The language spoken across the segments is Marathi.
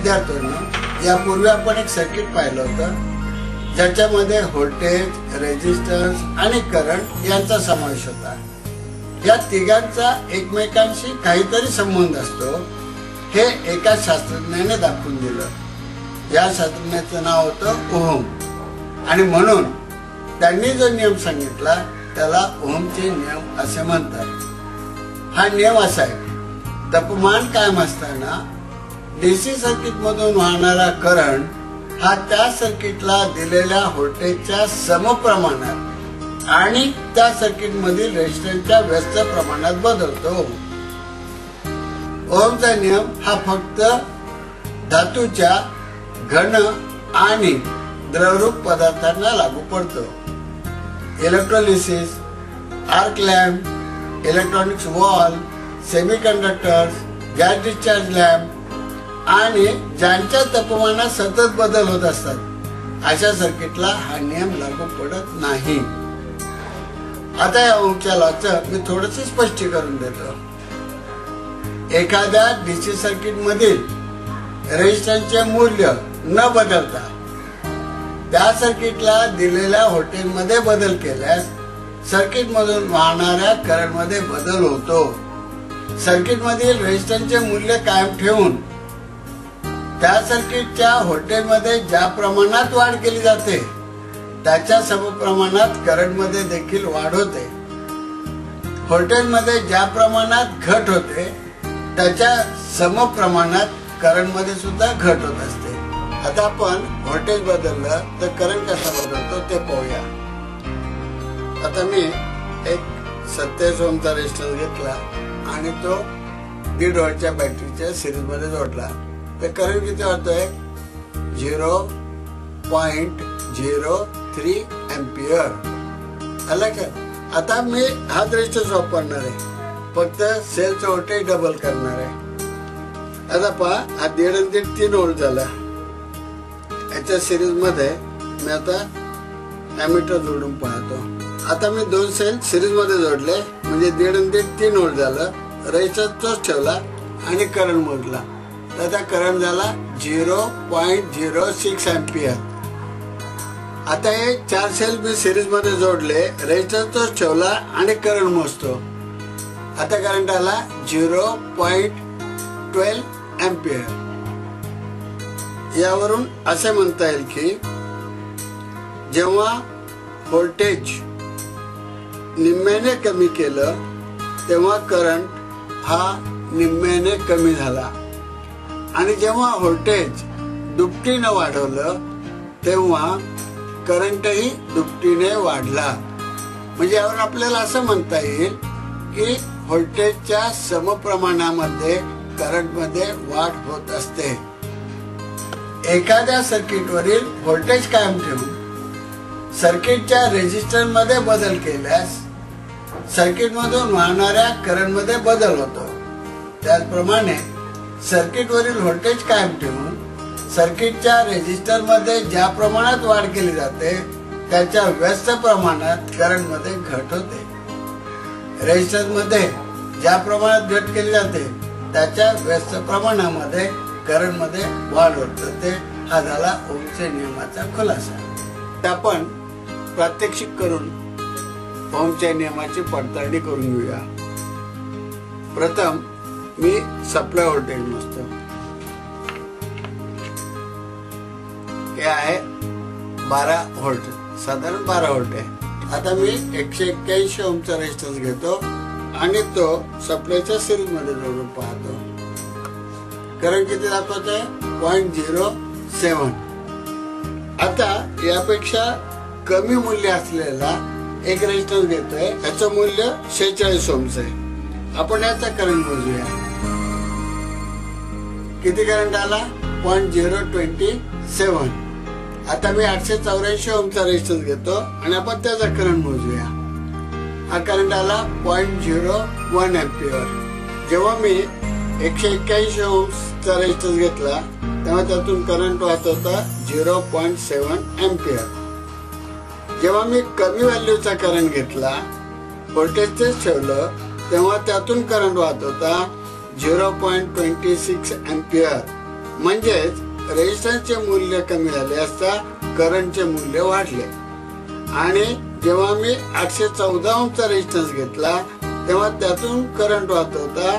विद्यार्थ्यांनो, यापूर्वी आपण एक सर्किट पाहिलं होतं ज्याच्यामध्ये व्होल्टेज, रेझिस्टन्स आणि करंट यांचा समावेश होता। या तिघांचा एकमेकांशी काहीतरी संबंध असतो हे एका शास्त्रज्ञाने दाखवून दिलं। या शास्त्रज्ञाचं नाव होतं ओहम आणि म्हणून त्यांनी जो नियम सांगितला त्याला ओहमचे नियम असे म्हणतात। हा नियम असा आहे, तापमान कायम असताना डीसी सर्किट मधून वाहणारा करंट हा त्या सर्किटला दिलेल्या व्होल्टेजच्या समप्रमाणात आणि त्या सर्किट मधील रेझिस्टन्सच्या व्यस्त प्रमाणात बदलतो। ओहमचा नियम हा फक्त धातूच्या घन आणि द्रवरूप पदार्थांना लागू पडतो। Electrolysis, arc lamp, electronics wall, semiconductors, gas discharge lamp आणि ज्यांच्या तापमानात सतत बदल होत असतात अशा सर्किटला हा नियम लागू पडत नाही। आता या ओहमच्या लॉचं मी थोडंसं स्पष्टीकरण देतो। एखाद्या डीसी सर्किट मधील रेझिस्टन्सचे मूल्य न बदलता त्या सर्किटला दिलेल्या व्होल्टेज मध्ये बदल केल्यास सर्किट मधून वाहणाऱ्या करंट मध्ये बदल होतो। सर्किट मधील रेझिस्टन्सचे मूल्य कायम ठेवून त्या सर्किटच्या व्होल्टेज मध्ये ज्या प्रमाणात वाढ केली जाते त्याच्या समप्रमाणात करंट मध्ये देखील वाढ होते। व्होल्टेज मध्ये ज्या प्रमाणात घट होते त्याच्या समप्रमाणात करंट मध्ये सुद्धा घट होत असते। आता आपण व्होल्टेज बदललं तर करंट कसा बदलतो ते पाहूया। आता मी एक 27 ओहमचा रेझिस्टन्स घेतला आणि तो 1.5 व्होल्टच्या बॅटरीच्या सिरीज मध्ये जोडला तर करंट किती वाढतोय? 0.03 एम्पियर। आता मी हा रेझिस्टन्स वापरणार आहे, फक्त सेलचं व्होल्टेज डबल करणार आहे। आता पहा, हा 1.5 आणि 3 व्होल्ट झाला। याच्या सिरीज मध्ये मी आता एमीटर जोडून पाहतो। आता मी 2 सेल सिरीज मध्ये जोडले म्हणजे 1.5 आणि 3 व्होल्ट झालं। रेझिस्टन्स तोच ठेवला आणि करंट मोजला तर त्या करंट झाला 0.06 एम्पियर। आता हे 4 सेल मी सिरीज मध्ये जोडले, रेझिस्टन्स तोच ठेवला आणि करंट मोजतो। आता करंट आला 0.12 एम्पियर। यावरून असे म्हणता येईल की जेव्हा व्होल्टेज निम्म्याने कमी केलं तेव्हा करंट हा निम्म्याने कमी झाला आणि जेव्हा व्होल्टेज दुपटीने वाढवलं तेव्हा करंटही दुपटीने वाढला। म्हणजे यावर आपल्याला असं म्हणता येईल की व्होल्टेजच्या समप्रमाणामध्ये करंट मध्ये वाढ होत असते। एखाद्या सर्किटवरील व्होल्टेज कायम ठेवून सर्किटच्या रेझिस्टन्स मध्ये बदल केल्यास सर्किट मधून वाहणाऱ्या करंट मध्ये बदल होतो। त्याचप्रमाणे सर्किटवरील व्होल्टेज कायम ठेवून सर्किटच्या रेझिस्टर मध्ये ज्या प्रमाणात वाढ केली जाते त्याच्या व्यस्त प्रमाणात करंट मध्ये घट होते। रेझिस्टर मध्ये ज्या प्रमाणात घट केली जाते त्याच्या व्यस्त प्रमाणामध्ये करंट मध्ये वाढ होते। हा झाला ओहमच्या नियमाचा खुलासा। आपण प्रात्यक्षिक करून ओहमच्या नियमाची पडताळणी करून घेऊया। प्रथम मी सप्लाय व्होल्टेज मोजतो। हे आहे 12 व्होल्ट, साधारण 12 व्होल्ट आहे। आता मी 181 ओहमचा रेझिस्टन्स घेतो आणि तो सप्लायच्या सिरीज मध्ये जोडून पाहतो। करंट किती दाखवतोय? 0.07। आता यापेक्षा कमी मूल्य असलेला एक रेझिस्टन्स घेतोय, याचं मूल्य 46 ओहमचं आहे। आपण याचा करंट मोजूया। किती करंट आला? 0.027। आता मी 884 ओहमचा रेझिस्टन्स घेतो आणि आपण त्याचा करंट मोजूया। हा करंट आला 0.01 एम्पियर। जेव्हा मी 181 ओहमचा रेझिस्टन्स घेतला तेव्हा त्यातून करंट वाहत होता 0.7 एम्पियर। जेव्हा मी कमी व्हॅल्यूचा करंट घेतला, व्होल्टेज तेच ठेवलं, तेव्हा त्यातून करंट वाहत होता 0.26 एम्पियर। म्हणजेच रेजिस्टन्सचे मूल्य कमी झाले असता करंटचे मूल्य वाढले. आणि जेव्हा मी 814 ओहमचा रेजिस्टन्स घेतला तेव्हा त्यातून करंट वाहत होता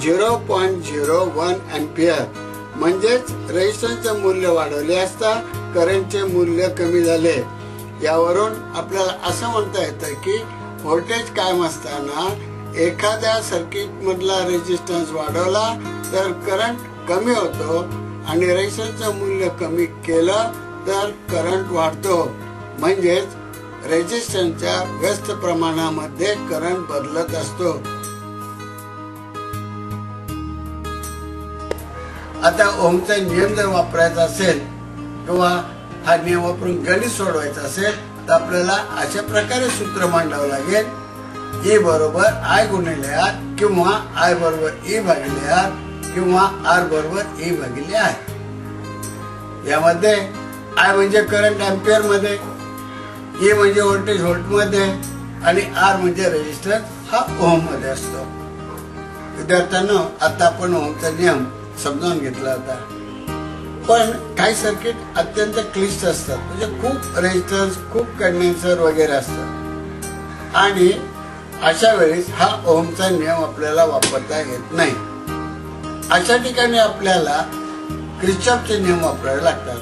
0.01 अँपिअर. म्हणजेच रेजिस्टन्सचे मूल्य वाढवले असता करंटचे मूल्य कमी झाले. यावरून आपल्याला असं म्हणता येतं की व्होल्टेज कायम असताना एखाद्या सर्किट मधला रेजिस्टन्स वाढवला तर करंट कमी होतो आणि रेजिस्टन्सचं मूल्य कमी केलं तर करंट वाढतो. म्हणजेच रेजिस्टन्सच्या व्यस्त प्रमाणामध्ये करंट बदलत असतो. आता ओमचा नियम जर वापरायचा असेल किंवा हा नियम वापरून गणित सोडवायचं असेल तर आपल्याला अशा प्रकारे सूत्र मांडावं लागेल. E बरोबर I गुणिले R किंवा I बरोबर E भागिले R किंवा R बरोबर E भागिले I. यामध्ये I म्हणजे करंट अँपिअर मध्ये, E म्हणजे व्होल्टेज व्होल्ट मध्ये आणि R म्हणजे रेजिस्टन्स हा ओहम मध्ये असतो. विद्यार्थ्यांनो, आता आपण ओहमचा नियम समजावून घेतला होता. पण काही सर्किट अत्यंत क्लिष्ट असतात, म्हणजे खूप रेजिस्टन्स, खूप कंडेन्सर वगैरे असतात आणि अशा वेळेस हा ओहमचा नियम आपल्याला वापरता येत नाही. अशा ठिकाणी आपल्याला किर्चॉफचे नियम वापरावे लागतात.